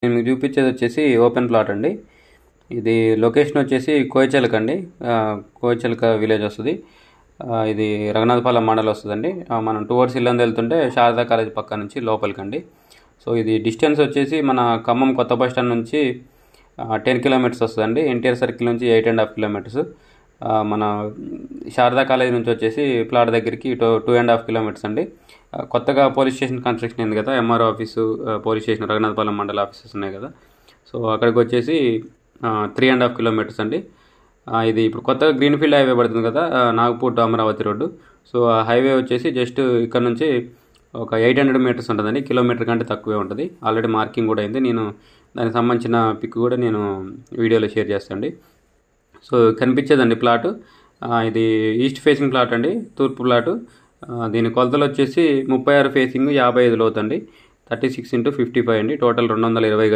నేను మీకు చూపించేది వచ్చేసి ఓపెన్ ప్లాట్ అండి. ఇది లొకేషన్ వచ్చేసి కోయచెలక అండి. కోయచెలక విలేజ్ వస్తుంది. ఇది రఘునాథపాలెం మండలం వస్తుందండి. మనం టువర్డ్స్ ఇల్లందు వెళ్తుంటే శారదా కాలేజ్ పక్క నుంచి లోపలికండి. సో ఇది డిస్టెన్స్ వచ్చేసి మన ఖమ్మం కొత్త బస్ స్టాండ్ నుంచి 10 కిలోమీటర్స్ వస్తుందండి. ఎన్టీఆర్ సర్కిల్ నుంచి 8.5 కిలోమీటర్స్. మన శారదా కాలేజ్ నుంచి వచ్చేసి ప్లాట్ దగ్గరికి 2.5 కిలోమీటర్స్ అండి. కొత్తగా పోలీస్ స్టేషన్ కన్స్ట్రక్షన్ అయింది కదా, MRO office, police station, Raghunathapalem మండల ఆఫీసెస్ ఉన్నాయి కదా. సో అక్కడికి వచ్చేసి 3.5 కిలోమీటర్స్ అండి. ఇది ఇప్పుడు కొత్తగా గ్రీన్ఫీల్డ్ హైవే పడుతుంది కదా, Nagpur to Amaravati road. So ఆ హైవే వచ్చేసి జస్ట్ ఇక్కడ నుంచి ఒక 800 మీటర్స్ ఉంటుందండి. కిలోమీటర్ కంటే తక్కువే ఉంటుంది. ఆల్రెడీ మార్కింగ్ కూడా అయింది. నేను దానికి సంబంధించిన పిక్ కూడా నేను వీడియోలో షేర్ చేస్తాను. సో కనిపించేదండి ప్లాటు. ఇది ఈస్ట్ ఫేసింగ్ ప్లాట్ అండి, తూర్పు ప్లాటు. దీని కొలతలు వచ్చేసి 36 ఫేసింగ్ 55 లోతు అండి. 36x55 అండి. టోటల్ 220 గజాలు.